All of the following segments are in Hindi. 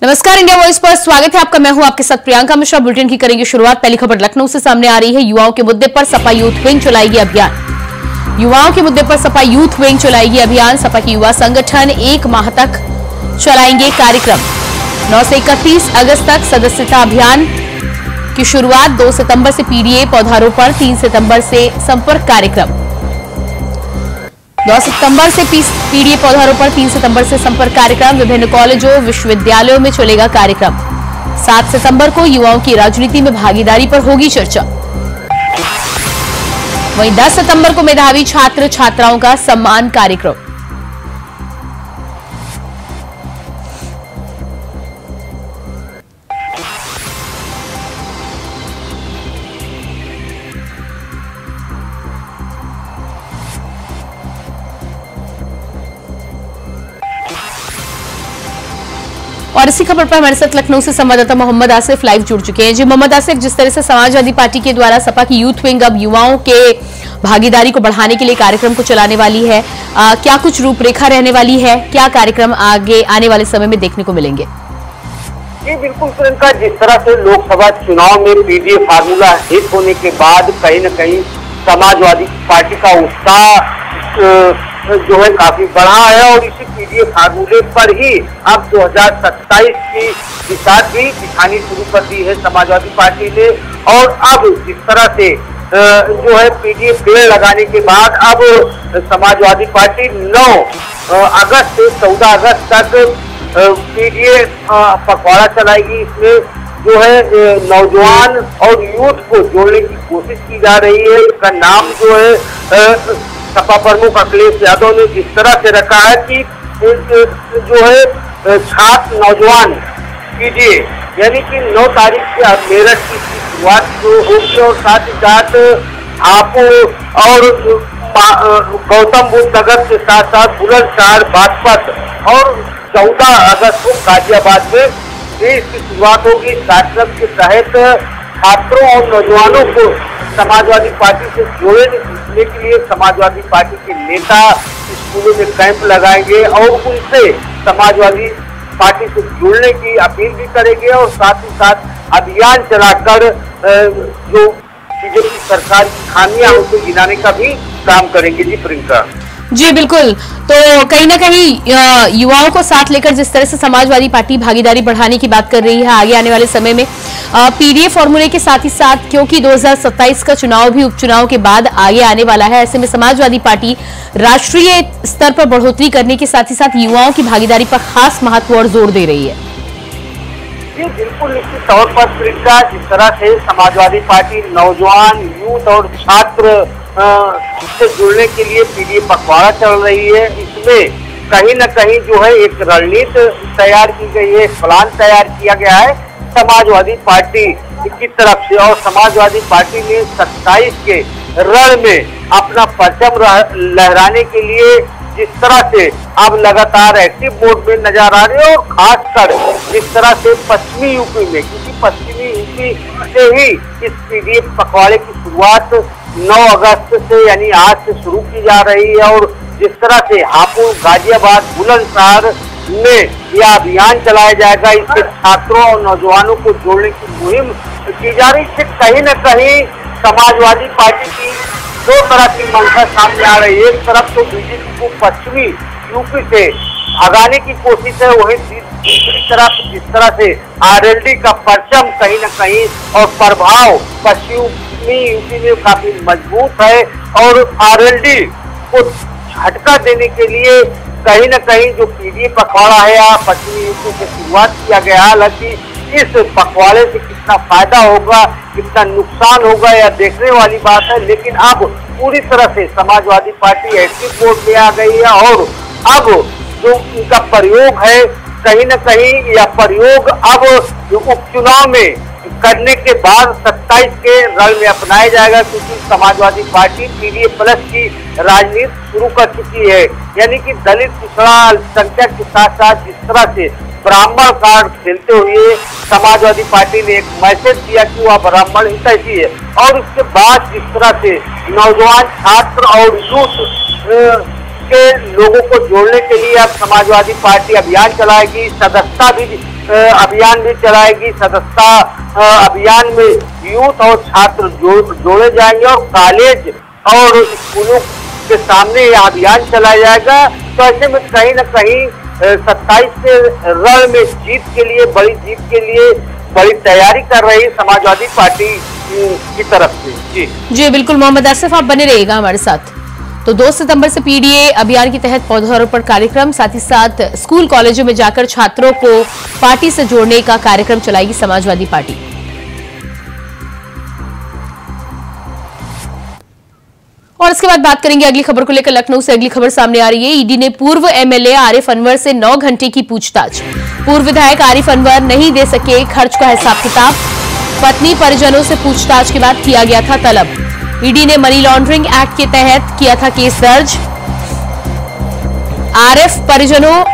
नमस्कार, इंडिया वॉइस पर स्वागत है आपका। मैं हूं आपके साथ प्रियंका मिश्रा। बुलेटिन की करेंगे शुरुआत। पहली खबर लखनऊ से सामने आ रही है। युवाओं के मुद्दे पर सपा यूथ विंग चलाएगी अभियान। युवाओं के मुद्दे पर सपा यूथ विंग चलाएगी अभियान। सपा की युवा संगठन 1 माह तक चलाएंगे कार्यक्रम। 9 से 31 अगस्त तक सदस्यता अभियान की शुरुआत। 2 सितंबर से पीडीए पौधारोपण, 3 सितंबर से संपर्क कार्यक्रम। 9 सितंबर से पीडीए पौधारोपण, 3 सितंबर से संपर्क कार्यक्रम। विभिन्न कॉलेजों विश्वविद्यालयों में चलेगा कार्यक्रम। 7 सितंबर को युवाओं की राजनीति में भागीदारी पर होगी चर्चा। वहीं 10 सितंबर को मेधावी छात्र छात्राओं का सम्मान कार्यक्रम। और इसी खबर पर हमारे साथ लखनऊ से संवाददाता मोहम्मद आसिफ लाइव जुड़ चुके हैं। जी मोहम्मद आसिफ, जिस तरह से समाजवादी पार्टी के द्वारा सपा की यूथ विंग अब युवाओं के भागीदारी को बढ़ाने के लिए कार्यक्रम को चलाने वाली है, क्या कुछ रूपरेखा रहने वाली है? क्या कार्यक्रम आगे आने वाले समय में देखने को मिलेंगे? जी बिल्कुल प्रियंका, जिस तरह से लोकसभा चुनाव में पीडीए फार्मूला हिट होने के बाद कहीं न कहीं समाजवादी पार्टी का उत्साह जो है काफी बढ़ा है और इसी पीडीए फार्मूले पर ही अब 2027 की दिशा भी दिखानी शुरू कर दी है समाजवादी पार्टी ने। और अब जिस तरह से जो है पीडीए पेड़ लगाने के बाद अब समाजवादी पार्टी 9 अगस्त से 14 अगस्त तक पीडीए पखवाड़ा चलाएगी। इसमें जो है नौजवान और यूथ को जोड़ने की कोशिश की जा रही है। इसका नाम जो है सपा प्रमुख अखिलेश यादव ने जिस तरह से रखा है कि जो है छात्र नौजवान पीडीए, यानी कि 9 तारीख से मेरठ की शुरुआत होगी और साथ ही साथ हापुड़ और गौतम बुद्ध नगर के साथ साथ बुलंदशहर, बागपत और 14 अगस्त को गाजियाबाद में इसकी शुरुआत होगी। इस कार्यक्रम के तहत छात्रों और नौजवानों को समाजवादी पार्टी से जोड़ने के लिए समाजवादी पार्टी के नेता स्कूलों में कैंप लगाएंगे और उनसे समाजवादी पार्टी से जुड़ने की अपील भी करेंगे और साथ ही साथ अभियान चलाकर जो बीजेपी सरकार की खामियां उनको गिनाने का भी काम करेंगे। जी प्रियंका जी बिल्कुल, तो कहीं ना कहीं युवाओं को साथ लेकर जिस तरह से समाजवादी पार्टी भागीदारी बढ़ाने की बात कर रही है आगे आने वाले समय में पीडीए फॉर्मूले के साथ ही साथ, क्योंकि 2027 का चुनाव भी उपचुनाव के बाद आगे आने वाला है, ऐसे में समाजवादी पार्टी राष्ट्रीय स्तर पर बढ़ोतरी करने के साथ ही साथ युवाओं की भागीदारी पर खास महत्व और जोर दे रही है। जी बिल्कुल, निश्चित तौर पर प्रियंका, जिस तरह से समाजवादी पार्टी नौजवान, यूथ और छात्र से जुड़ने के लिए पीडीए पखवाड़ा चल रही है, इसमें कहीं न कहीं जो है एक रणनीति तैयार की गई है, एक प्लान तैयार किया गया है समाजवादी पार्टी की तरफ से। और समाजवादी पार्टी ने 27 के रण में अपना परचम लहराने के लिए जिस तरह से अब लगातार एक्टिव मोड में नजर आ रहे हैं और खासकर जिस तरह से पश्चिमी यूपी में, क्योंकि पश्चिमी यूपी से ही इस पीडीए पखवाड़े की शुरुआत 9 अगस्त से यानी आज से शुरू की जा रही है और जिस तरह से हापुड़, गाजियाबाद, बुलंदशहर में यह अभियान चलाया जाएगा, इससे छात्रों और नौजवानों को जोड़ने की मुहिम की जा रही है। कहीं न कहीं समाजवादी पार्टी की 2 तरह की मंशा सामने आ रही है। एक तरफ तो बीजेपी को पश्चिमी यूपी से भगाने की कोशिश है, वहीं दूसरी तरफ जिस तरह से आरएलडी का परचम कहीं न कहीं और प्रभाव पश्चिमी यूपी में काफी मजबूत है और आरएलडी को झटका देने के लिए कहीं न कहीं जो पीडीए पखवाड़ा है या पश्चिमी यूपी से शुरुआत किया गया। हालांकि इस पखवाड़े से कितना फायदा होगा, कितना नुकसान होगा, यह देखने वाली बात है, लेकिन अब पूरी तरह से समाजवादी पार्टी एक्टिव मोड में आ गई है और अब जो उनका प्रयोग है कहीं न कहीं यह प्रयोग अब उपचुनाव में करने के बाद 27 के रण में अपनाया जाएगा, क्योंकि समाजवादी पार्टी पीडीए प्लस की राजनीति शुरू कर चुकी है। यानी कि दलित, पिछड़ा, अल्पसंख्यक के साथ साथ जिस तरह से ब्राह्मण कार्ड खेलते हुए समाजवादी पार्टी ने एक मैसेज दिया कि वह ब्राह्मण हितैषी है और उसके बाद जिस तरह से नौजवान, छात्र और यूथ के लोगों को जोड़ने के लिए अब समाजवादी पार्टी अभियान चलाएगी, सदस्यता भी अभियान भी चलाएगी। सदस्यता अभियान में यूथ और छात्र जोड़े जाएंगे और कॉलेज और स्कूलों के सामने यह अभियान चलाया जाएगा। तो ऐसे में कहीं न कहीं 27 के रण में जीत के लिए, बड़ी जीत के लिए बड़ी तैयारी कर रही समाजवादी पार्टी की तरफ से। जी बिल्कुल मोहम्मद आसिफ, आप बने रहिएगा हमारे साथ। तो 2 सितंबर से पीडीए अभियान के तहत पौधारोपण कार्यक्रम, साथ ही साथ स्कूल कॉलेजों में जाकर छात्रों को पार्टी से जोड़ने का कार्यक्रम चलाएगी समाजवादी पार्टी। और इसके बाद बात करेंगे अगली खबर को लेकर। लखनऊ से अगली खबर सामने आ रही है। ईडी ने पूर्व एमएलए आरिफ अनवर से 9 घंटे की पूछताछ। पूर्व विधायक आरिफ अनवर नहीं दे सके खर्च का हिसाब किताब। पत्नी परिजनों से पूछताछ के बाद किया गया था तलब। ईडी ने मनी लॉन्ड्रिंग एक्ट के तहत किया था केस दर्ज। आरिफ के परिजनों और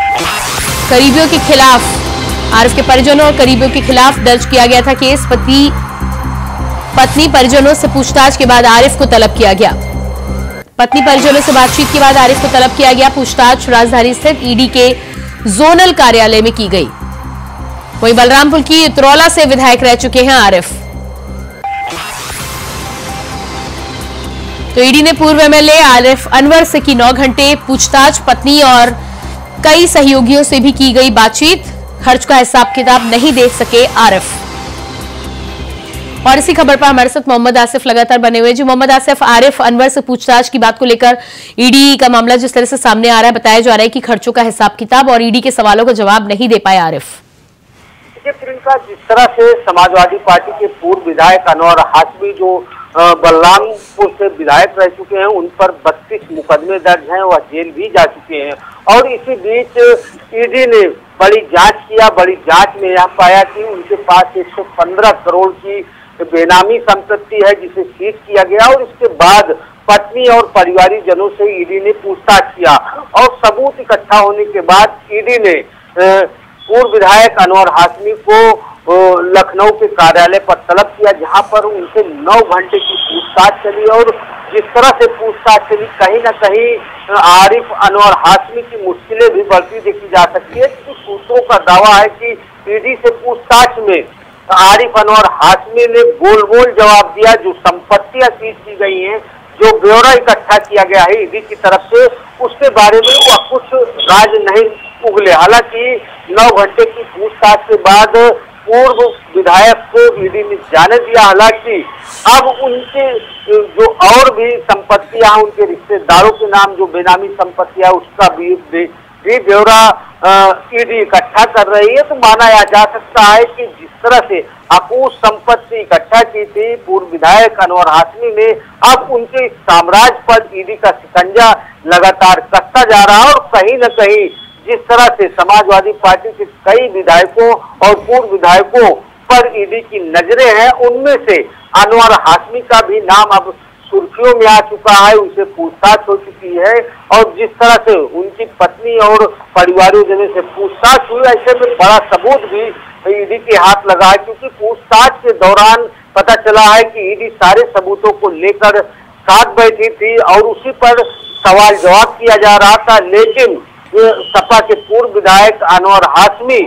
करीबियों के खिलाफ दर्ज किया गया था केस। पत्नी परिजनों से पूछताछ के बाद आरिफ को तलब किया गया। पत्नी परिजनों से बातचीत के बाद आरिफ को तलब किया गया। पूछताछ राजधानी स्थित ईडी के जोनल कार्यालय में की गई। वहीं बलरामपुर की उतरौला से विधायक रह चुके हैं आरिफ। तो ईडी ने पूर्व एमएलए आरिफ अनवर से की 9 घंटे पूछताछ। पत्नी और कई सहयोगियों से भी की गई बातचीत। खर्च का हिसाब किताब नहीं दे सके आरिफ। और इसी खबर पर हमारे साथ मोहम्मद आसिफ लगातार बने हुए। जी मोहम्मद आसिफ, आरिफ अनवर से पूछताछ की बात को लेकर ईडी का मामला जिस तरह से सामने आ रहा है, बताया जा रहा है कि खर्चों का हिसाब किताब और ईडी के सवालों का जवाब नहीं दे पाए आरिफ। प्रियंका, जिस तरह से समाजवादी पार्टी के पूर्व विधायक अनवर हाशमी जो बलरामपुर से विधायक रह चुके हैं, उन पर 32 मुकदमे दर्ज हैं, वह जेल भी जा चुके हैं। और इसी बीच ईडी ने बड़ी जांच किया। बड़ी जांच में यह पाया कि उनके पास 115 करोड़ की बेनामी संपत्ति है, जिसे सीज किया गया। और इसके बाद पत्नी और परिवारिक जनों से ईडी ने पूछताछ किया और सबूत इकट्ठा होने के बाद ईडी ने पूर्व विधायक अनवर हाशमी को लखनऊ के कार्यालय पर तलब किया, जहां पर उनसे 9 घंटे की पूछताछ चली। और जिस तरह से पूछताछ चली, कहीं न कहीं आरिफ अनवर हाशमी की मुश्किलें भी बढ़ती देखी जा सकती है। क्योंकि सूत्रों का दावा है कि ईडी से पूछताछ में आरिफ अनवर हाशमी ने गोल गोल जवाब दिया। जो संपत्तियां सीज की गई हैं, जो ब्यौरा इकट्ठा किया गया है ईडी की तरफ से, उसके बारे में वह कुछ राज नहीं उगले। हालांकि 9 घंटे की पूछताछ के बाद पूर्व विधायक को ईडी ने जाने दिया। हालांकि अब उनके जो और भी संपत्तियां, उनके रिश्तेदारों के नाम जो बेनामी संपत्तियां, उसका भी ब्यौरा ईडी इकट्ठा कर रही है। तो माना जा सकता है कि जिस तरह से अकूत संपत्ति इकट्ठा की थी पूर्व विधायक अनवर हाशमी ने, अब उनके साम्राज्य पर ईडी का शिकंजा लगातार कसता जा रहा है। और कहीं न कहीं जिस तरह से समाजवादी पार्टी के कई विधायकों और पूर्व विधायकों पर ईडी की नजरें हैं, उनमें से अनवर हाशमी का भी नाम अब सुर्खियों में आ चुका है। उनसे पूछताछ हो चुकी है और जिस तरह से उनकी पत्नी और परिवारजनों से पूछताछ हुई, ऐसे में बड़ा सबूत भी ईडी के हाथ लगा है। क्योंकि पूछताछ के दौरान पता चला है कि ईडी सारे सबूतों को लेकर साथ बैठी थी और उसी पर सवाल जवाब किया जा रहा था। लेकिन सपा के पूर्व विधायक अनवर हाशमी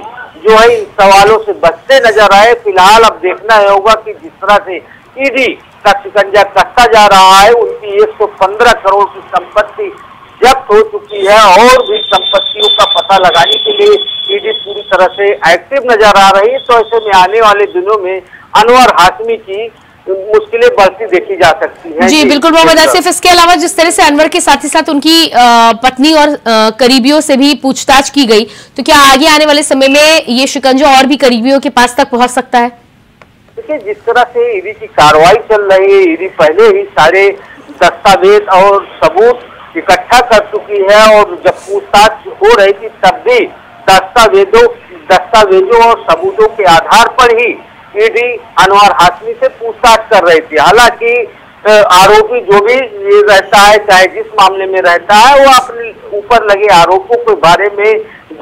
जो है इन सवालों से बचते नजर आए। फिलहाल अब देखना होगा कि जिस तरह से ईडी का शिकंजा कसता जा रहा है, उनकी 115 करोड़ की संपत्ति जब्त हो चुकी है और भी संपत्तियों का पता लगाने के लिए ईडी पूरी तरह से एक्टिव नजर आ रही है। तो ऐसे में आने वाले दिनों में अनवर हाशमी की मुश्किलें बढ़ती देखी जा सकती हैं। जी बिल्कुल मोहम्मद आसिफ, इसके अलावा जिस तरह से अनवर के साथ ही साथ उनकी पत्नी और करीबियों से भी पूछताछ की गई, तो क्या आगे आने वाले समय में ये शिकंजा और भी करीबियों के पास तक पहुंच सकता है? देखिए, जिस तरह से ईडी की कार्रवाई चल रही है, ईडी पहले ही सारे दस्तावेज और सबूत इकट्ठा कर चुकी है और जब पूछताछ हो रही थी तब भी दस्तावेजों और सबूतों के आधार पर ही ईडी अनवर हाशमी से पूछताछ कर रही थी। हालांकि आरोपी जो भी रहता है, चाहे जिस मामले में रहता है, वो अपने ऊपर लगे आरोपों के बारे में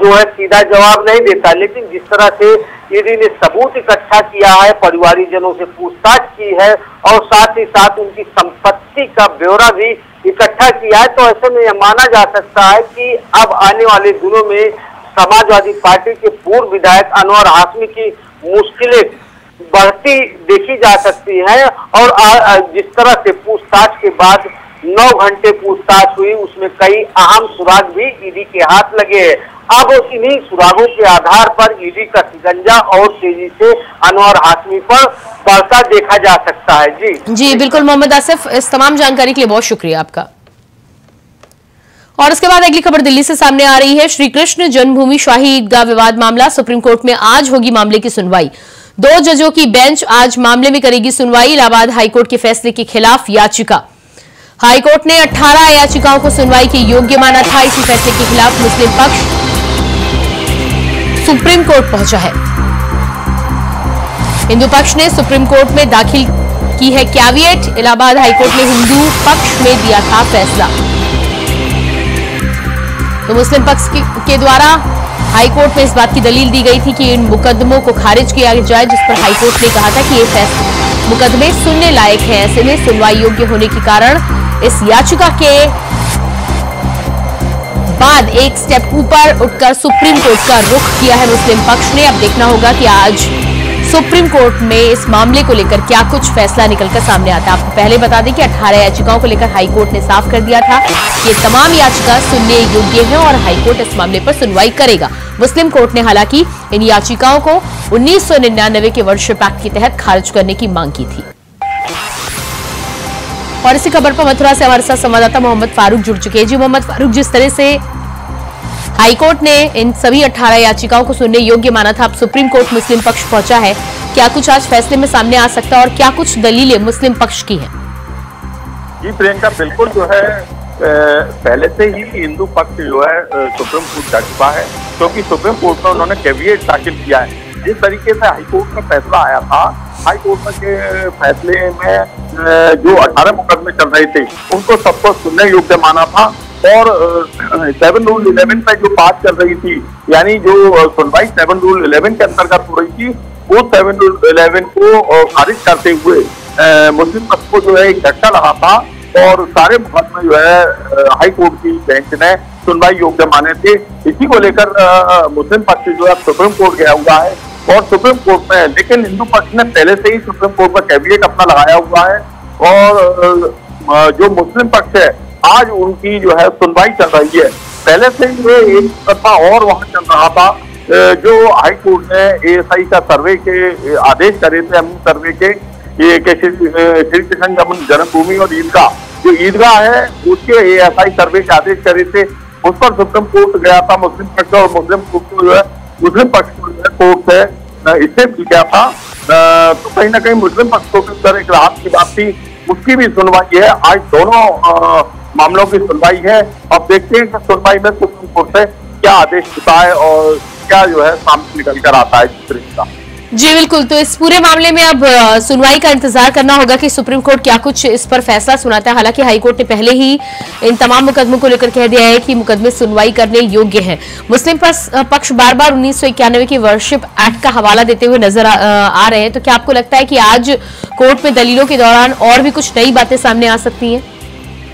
जो है सीधा जवाब नहीं देता, लेकिन जिस तरह से ईडी ने सबूत इकट्ठा किया है, परिवारजनों से पूछताछ की है और साथ ही साथ उनकी संपत्ति का ब्यौरा भी इकट्ठा किया है, तो ऐसे में यह माना जा सकता है कि अब आने वाले दिनों में समाजवादी पार्टी के पूर्व विधायक अनवर हाशमी की मुश्किलें बढ़ती देखी जा सकती है। और जिस तरह से पूछताछ के बाद 9 घंटे पूछताछ हुई, उसमें कई अहम सुराग भी ईडी के हाथ लगे हैं। अब इन्हीं सुरागों के आधार पर ईडी का शिकंजा और तेजी से अनवर हाशमी पर बढ़ता देखा जा सकता है। जी बिल्कुल मोहम्मद आसिफ, इस तमाम जानकारी के लिए बहुत शुक्रिया आपका। और उसके बाद अगली खबर दिल्ली से सामने आ रही है। श्री कृष्ण जन्मभूमि शाही ईदगाह विवाद मामला, सुप्रीम कोर्ट में आज होगी मामले की सुनवाई। 2 जजों की बेंच आज मामले में करेगी सुनवाई। इलाहाबाद हाईकोर्ट के फैसले के खिलाफ याचिका, हाईकोर्ट ने 18 याचिकाओं को सुनवाई के योग्य माना था। इसी फैसले के खिलाफ मुस्लिम पक्ष सुप्रीम कोर्ट पहुंचा है। हिंदू पक्ष ने सुप्रीम कोर्ट में दाखिल की है कैविएट। इलाहाबाद हाईकोर्ट ने हिंदू पक्ष में दिया था फैसला। तो मुस्लिम पक्ष के द्वारा हाईकोर्ट में इस बात की दलील दी गई थी कि इन मुकदमों को खारिज किया जाए, जिस पर हाईकोर्ट ने कहा था कि ये फैसले मुकदमे सुनने लायक हैं। ऐसे में सुनवाई योग्य होने के कारण इस याचिका के बाद एक स्टेप ऊपर उठकर सुप्रीम कोर्ट का रुख किया है मुस्लिम पक्ष ने। अब देखना होगा कि आज सुप्रीम कोर्ट में इस मामले को लेकर क्या कुछ फैसला निकलकर सामने आता है। आपको पहले बता दें कि 18 याचिकाओं को लेकर हाईकोर्ट ने साफ कर दिया था कि ये तमाम याचिका सुनने योग्य है और हाईकोर्ट इस मामले पर सुनवाई करेगा। मुस्लिम कोर्ट ने हालांकि इन याचिकाओं को 1999 के वर्षिप एक्ट के तहत खारिज करने की मांग की थी। और इसी खबर पर मथुरा से हमारे साथ संवाददाता मोहम्मद फारूक जुड़ चुके हैं। जी मोहम्मद फारूक, जिस तरह से हाईकोर्ट ने इन सभी 18 याचिकाओं को सुनने योग्य माना था, अब सुप्रीम कोर्ट मुस्लिम पक्ष पहुंचा है, क्या कुछ आज फैसले में सामने आ सकता है और क्या कुछ दलीलें मुस्लिम पक्ष की हैं? जी प्रियंका, बिल्कुल जो है पहले से ही हिंदू पक्ष जो है सुप्रीम कोर्ट जा चुका है, क्योंकि सुप्रीम कोर्ट में उन्होंने कैविएट दाखिल किया है। जिस तरीके से हाईकोर्ट का फैसला आया था, हाईकोर्ट के फैसले में जो 18 मुकदमे चल रहे थे उनको सबको सुनने योग्य माना था और 7 रूल 11 पे जो बात चल रही थी, यानी जो सुनवाई 7 रूल 11 के अंतर्गत हो रही थी, वो 7 रूल 11 को खारिज करते हुए मुस्लिम पक्ष को जो है एक झटका लगा था और सारे मुकदमे जो है हाईकोर्ट की बेंच ने सुनवाई योग्य माने थे। इसी को लेकर मुस्लिम पक्ष जो है सुप्रीम कोर्ट गया हुआ है और सुप्रीम कोर्ट में, लेकिन हिंदू पक्ष ने पहले से ही सुप्रीम कोर्ट में कैविएट अपना लगाया हुआ है और जो मुस्लिम पक्ष है आज उनकी जो है सुनवाई चल रही है। पहले से ही एक मुकदमा और वहां चल रहा था, जो हाईकोर्ट ने ASI का सर्वे के आदेश करे थे, अमीन सर्वे के श्री कृष्ण जन्मभूमि और ईदगाह, जो ईदगाह है उसके ASI सर्वे के आदेश करे थे, उस पर सुप्रीम कोर्ट गया था मुस्लिम पक्ष और मुस्लिम पक्ष को जो है कोर्ट से इस्तीफा किया था। तो कहीं ना कहीं मुस्लिम पक्ष को भी एक राहत की बात थी, उसकी भी सुनवाई है। आज दोनों मामलों की सुनवाई है। अब देखते हैं कि सुनवाई में सुप्रीम कोर्ट से क्या आदेश होता है और क्या जो है सामने निकल कर आता है इस तरीके का। जी बिल्कुल, तो इस पूरे मामले में अब सुनवाई का इंतजार करना होगा कि सुप्रीम कोर्ट क्या कुछ इस पर फैसला सुनाता है। हालांकि हाईकोर्ट ने पहले ही इन तमाम मुकदमों को लेकर कह दिया है कि मुकदमे सुनवाई करने योग्य हैं। मुस्लिम पक्ष बार बार 1991 के वर्शिप एक्ट का हवाला देते हुए नजर आ रहे हैं, तो क्या आपको लगता है कि आज कोर्ट में दलीलों के दौरान और भी कुछ नई बातें सामने आ सकती हैं?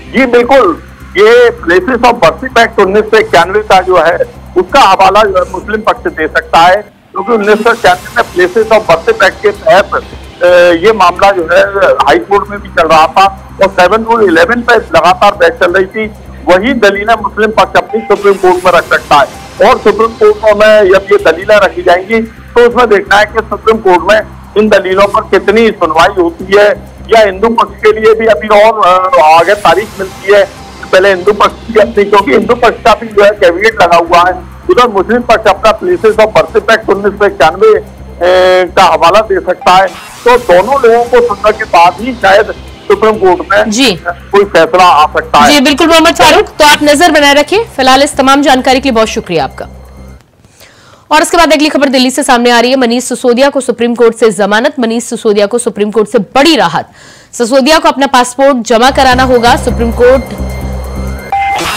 जी बिल्कुल, ये प्लेसेस ऑफ वर्शिप एक्ट 1991 का जो है उसका हवाला जो है मुस्लिम पक्ष दे सकता है, क्योंकि 1991 में प्लेसेस ऑफ वर्शिप एक्ट के तहत ये मामला जो है हाईकोर्ट में भी चल रहा था और 7 रूल 11 पे लगातार बहस चल रही थी। वही दलीलें मुस्लिम पक्ष अपनी सुप्रीम कोर्ट में रख सकता है और सुप्रीम कोर्ट में जब ये दलीलें रखी जाएंगी तो उसमें देखना है कि सुप्रीम कोर्ट में इन दलीलों पर कितनी सुनवाई होती है, या हिंदू पक्ष के लिए भी अभी और आगे तारीख मिलती है। पहले हिंदू पक्ष की अपनी, क्योंकि हिंदू पक्ष का भी जो है कैविएट लगा हुआ है, उधर मुस्लिम पक्ष अपना प्लेसेस ऑफ वर्शिप एक्ट 1991 का हवाला दे सकता है। तो दोनों लोगों को सुनने के बाद ही शायद सुप्रीम कोर्ट में जी कोई फैसला आ सकता है। जी बिल्कुल मोहम्मद फारूक, तो आप नजर बनाए रखिए। फिलहाल इस तमाम जानकारी के लिए बहुत शुक्रिया आपका। और इसके बाद अगली खबर दिल्ली से सामने आ रही है। मनीष सिसोदिया को सुप्रीम कोर्ट से जमानत। मनीष सिसोदिया को सुप्रीम कोर्ट से बड़ी राहत। सिसोदिया को अपना पासपोर्ट जमा कराना होगा। सुप्रीम कोर्ट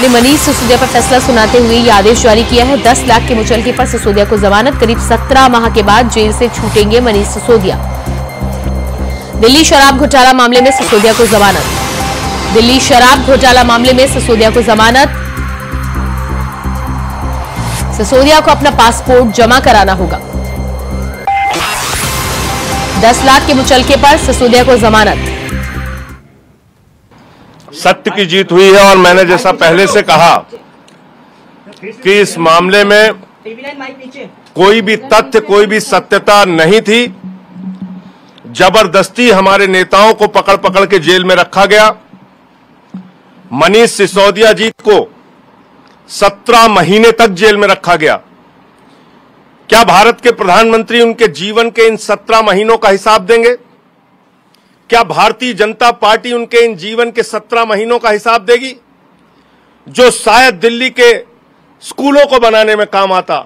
ने मनीष सिसोदिया पर फैसला सुनाते हुए ये आदेश जारी किया है। 10 लाख के मुचलके पर सिसोदिया को जमानत। करीब 17 माह के बाद जेल से छूटेंगे मनीष सिसोदिया। दिल्ली शराब घोटाला मामले में सिसोदिया को जमानत। दिल्ली शराब घोटाला मामले में सिसोदिया को जमानत। सिसोदिया को अपना पासपोर्ट जमा कराना होगा। 10 लाख के मुचलके पर सिसोदिया को जमानत। सत्य की जीत हुई है और मैंने जैसा पहले से कहा कि इस मामले में कोई भी तथ्य, कोई भी सत्यता नहीं थी। जबरदस्ती हमारे नेताओं को पकड़ पकड़ के जेल में रखा गया। मनीष सिसोदिया जी को 17 महीने तक जेल में रखा गया। क्या भारत के प्रधानमंत्री उनके जीवन के इन 17 महीनों का हिसाब देंगे? क्या भारतीय जनता पार्टी उनके इन जीवन के 17 महीनों का हिसाब देगी, जो शायद दिल्ली के स्कूलों को बनाने में काम आता,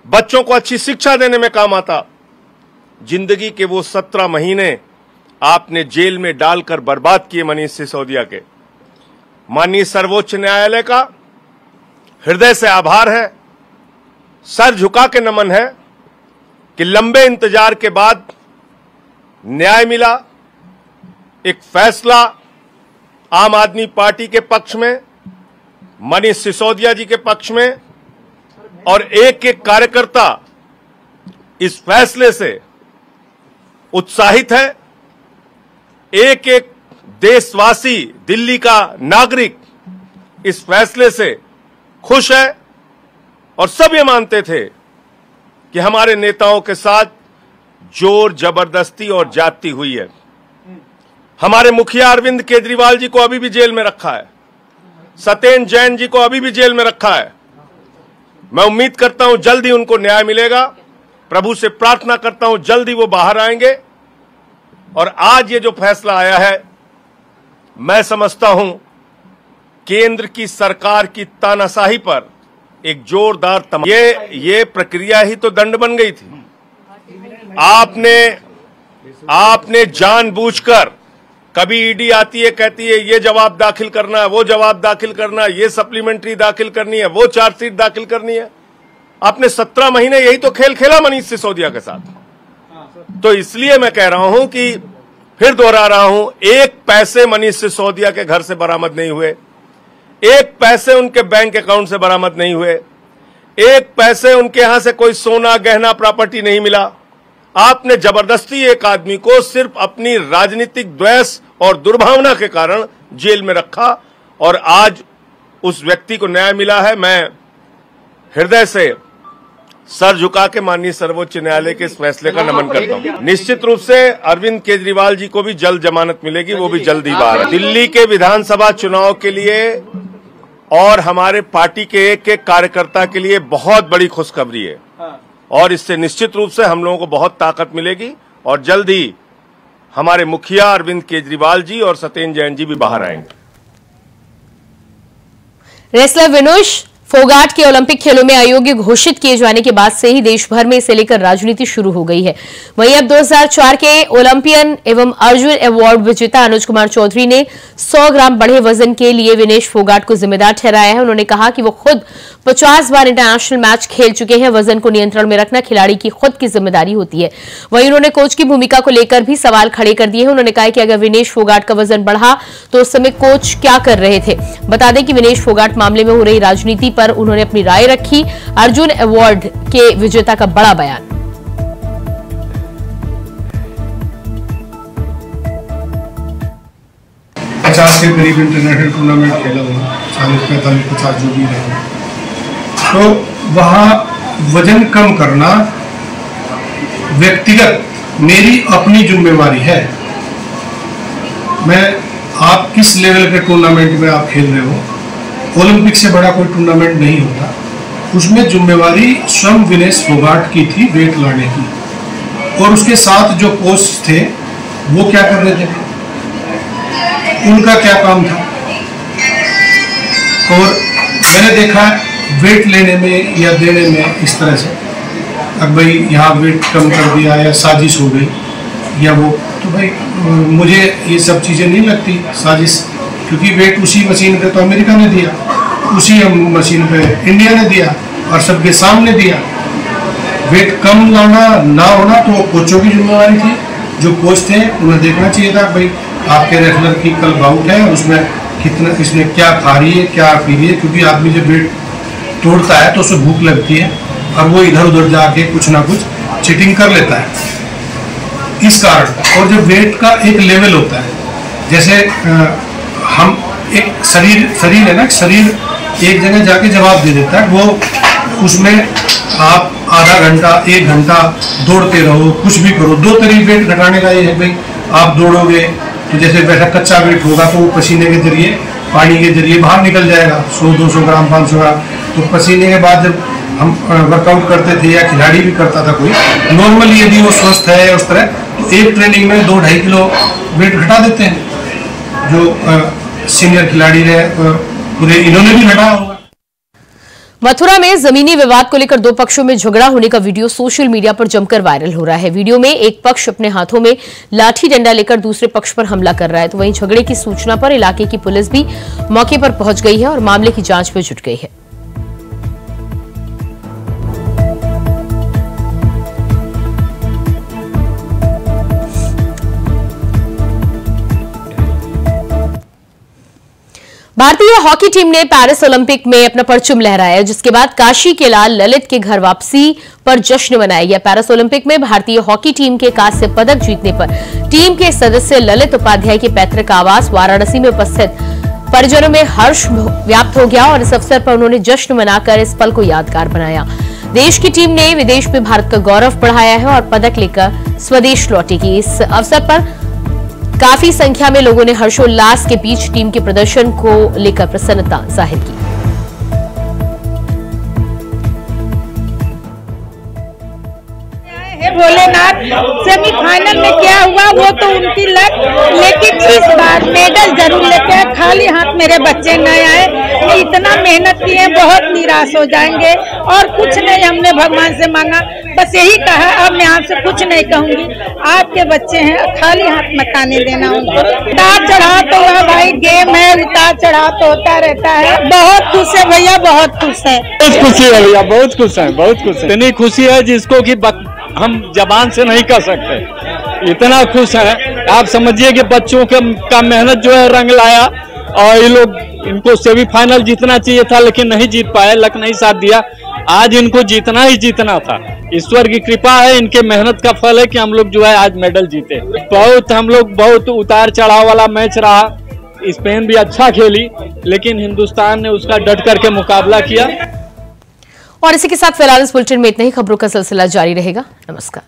बच्चों को अच्छी शिक्षा देने में काम आता? जिंदगी के वो 17 महीने आपने जेल में डालकर बर्बाद किए मनीष सिसोदिया के। माननीय सर्वोच्च न्यायालय का हृदय से आभार है, सर झुका के नमन है कि लंबे इंतजार के बाद न्याय मिला। एक फैसला आम आदमी पार्टी के पक्ष में, मनीष सिसोदिया जी के पक्ष में, और एक एक कार्यकर्ता इस फैसले से उत्साहित है। एक एक देशवासी, दिल्ली का नागरिक इस फैसले से खुश है और सब ये मानते थे कि हमारे नेताओं के साथ जोर जबरदस्ती और जाति हुई है। हमारे मुखिया अरविंद केजरीवाल जी को अभी भी जेल में रखा है। सत्येंद्र जैन जी को अभी भी जेल में रखा है। मैं उम्मीद करता हूं जल्द ही उनको न्याय मिलेगा। प्रभु से प्रार्थना करता हूं जल्द ही वो बाहर आएंगे। और आज ये जो फैसला आया है, मैं समझता हूं केंद्र की सरकार की तानाशाही पर एक जोरदार ये प्रक्रिया ही तो दंड बन गई थी। आपने जानबूझकर, कभी ईडी आती है कहती है ये जवाब दाखिल करना है, वो जवाब दाखिल करना है, ये सप्लीमेंट्री दाखिल करनी है, वो चार्जशीट दाखिल करनी है। आपने 17 महीने यही तो खेल खेला मनीष सिसोदिया के साथ। तो इसलिए मैं कह रहा हूं कि फिर दोहरा रहा हूं, एक पैसे मनीष सिसोदिया के घर से बरामद नहीं हुए, एक पैसे उनके बैंक अकाउंट से बरामद नहीं हुए, एक पैसे उनके यहां से कोई सोना गहना प्रॉपर्टी नहीं मिला। आपने जबरदस्ती एक आदमी को सिर्फ अपनी राजनीतिक द्वेष और दुर्भावना के कारण जेल में रखा और आज उस व्यक्ति को न्याय मिला है। मैं हृदय से सर झुका के माननीय सर्वोच्च न्यायालय के इस फैसले का नमन करता हूं। निश्चित रूप से अरविंद केजरीवाल जी को भी जल्द जमानत मिलेगी, वो भी जल्द ही बाहर है। दिल्ली के विधानसभा चुनाव के लिए और हमारे पार्टी के एक एक कार्यकर्ता के लिए बहुत बड़ी खुशखबरी है और इससे निश्चित रूप से हम लोगों को बहुत ताकत मिलेगी और जल्द ही हमारे मुखिया अरविंद केजरीवाल जी और सत्येंद्र जैन जी भी बाहर आएंगे। रेसलर विनेश फोगाट के ओलंपिक खेलों में अयोग्य घोषित किए जाने के बाद से ही देश भर में इसे लेकर राजनीति शुरू हो गई है। वहीं अब 2004 के ओलंपियन एवं अर्जुन अवार्ड विजेता अनुज कुमार चौधरी ने 100 ग्राम बढ़े वजन के लिए विनेश फोगाट को जिम्मेदार ठहराया है। उन्होंने कहा कि वो खुद 50 बार इंटरनेशनल मैच खेल चुके हैं। वजन को नियंत्रण में रखना खिलाड़ी की खुद की जिम्मेदारी होती है। वहीं उन्होंने कोच की भूमिका को लेकर भी सवाल खड़े कर दिए हैं। उन्होंने कहा कि अगर विनेश फोगाट का वजन बढ़ा तो उस समय कोच क्या कर रहे थे। बता दें कि विनेश फोगाट मामले में हो रही राजनीति पर उन्होंने अपनी राय रखी। अर्जुन अवार्ड के विजेता का बड़ा बयान। 50 के करीब इंटरनेशनल टूर्नामेंट खेला हुआ, 40, 45, 50 जो भी रहे। तो वहाँ वजन कम करना व्यक्तिगत मेरी अपनी जिम्मेवारी है। आप किस लेवल के टूर्नामेंट में आप खेल रहे हो, ओलंपिक से बड़ा कोई टूर्नामेंट नहीं होता। उसमें जिम्मेवारी स्वयं विनेश फोगाट की थी वेट लाने की, और उसके साथ जो कोच थे वो क्या कर रहे थे, उनका क्या काम था। और मैंने देखा वेट लेने में या देने में इस तरह से, अब भाई यहाँ वेट कम कर दिया या साजिश हो गई या वो, तो भाई मुझे ये सब चीज़ें नहीं लगती साजिश, क्योंकि वेट उसी मशीन पे तो अमेरिका ने दिया। उसी मशीन पे इंडिया ने दिया और सबके सामने दिया। वेट कम लाना ना होना तो कोचों की जिम्मेवारी थी। जो कोच थे उन्हें देखना चाहिए था भाई आपके रेसलर की कल बाउट है, उसमें कितना इसने क्या खा रही है क्या पी रही है, क्योंकि आदमी जब वेट तोड़ता है तो उसे भूख लगती है और वो इधर उधर जाके कुछ ना कुछ चीटिंग कर लेता है इस कारण। और जब वेट का एक लेवल होता है, जैसे हम एक शरीर है ना, शरीर एक जगह जाके जवाब दे देता है, वो उसमें आप आधा घंटा 1 घंटा दौड़ते रहो, कुछ भी करो। 2 तरीके वेट घटाने का ये है भाई, आप दौड़ोगे तो जैसे वैसा कच्चा वेट होगा तो वो पसीने के जरिए पानी के जरिए बाहर निकल जाएगा 100-200 ग्राम 500 ग्राम। तो पसीने के बाद जब हम वर्कआउट करते थे या खिलाड़ी भी करता था कोई, नॉर्मली यदि वो स्वस्थ है उस तरह, तो एक ट्रेनिंग में 2-2.5 किलो वेट घटा देते हैं। जो सीनियर खिलाड़ी है पूरे इन्होंने भी घटाया होगा। मथुरा में जमीनी विवाद को लेकर 2 पक्षों में झगड़ा होने का वीडियो सोशल मीडिया पर जमकर वायरल हो रहा है। वीडियो में एक पक्ष अपने हाथों में लाठी डंडा लेकर दूसरे पक्ष पर हमला कर रहा है, तो वहीं झगड़े की सूचना पर इलाके की पुलिस भी मौके पर पहुंच गई है और मामले की जांच में जुट गई है। भारतीय हॉकी टीम ने पेरिस ओलंपिक में अपना परचम लहराया, जिसके बाद काशी के लाल ललित के घर वापसी पर जश्न मनाया गया। पेरिस ओलंपिक में भारतीय हॉकी टीम के कांस्य पदक जीतने पर टीम के सदस्य ललित उपाध्याय के पैतृक आवास वाराणसी में उपस्थित परिजनों में हर्ष व्याप्त हो गया और इस अवसर पर उन्होंने जश्न मनाकर इस पल को यादगार बनाया। देश की टीम ने विदेश में भारत का गौरव बढ़ाया है और पदक लेकर स्वदेश लौटेगी। इस अवसर पर काफी संख्या में लोगों ने हर्षोल्लास के बीच टीम के प्रदर्शन को लेकर प्रसन्नता जाहिर की। भोलेनाथ सेमीफाइनल में क्या हुआ वो तो उनकी लक, लेकिन इस बार मेडल जरूर लेके आए। खाली हाथ मेरे बच्चे न आए, इतना मेहनत किए, बहुत निराश हो जाएंगे। और कुछ नहीं हमने भगवान से मांगा, बस यही कहा। अब मैं आपसे कुछ नहीं कहूंगी, आपके बच्चे हैं, खाली हाथ मत आने देना उनको। उतार चढ़ाव तो वह भाई गेम है, उतार चढ़ाव तो होता रहता है। बहुत खुश है भैया, बहुत खुश है। बहुत खुशी है भैया, बहुत खुश है, बहुत खुश है। इतनी खुशी है जिसको कि हम जबान से नहीं कह सकते, इतना खुश है। आप समझिए कि बच्चों का मेहनत जो है रंग लाया और ये लोग, इनको सेमीफाइनल जीतना चाहिए था लेकिन नहीं जीत पाए, लक नहीं साथ दिया। आज इनको जीतना ही जीतना था। ईश्वर की कृपा है, इनके मेहनत का फल है कि हम लोग जो है आज मेडल जीते। हम लोग बहुत उतार चढ़ाव वाला मैच रहा। स्पेन भी अच्छा खेली लेकिन हिंदुस्तान ने उसका डट करके मुकाबला किया। और इसी के साथ फिलहाल इस बुलेटिन में इतना ही। खबरों का सिलसिला जारी रहेगा। नमस्कार।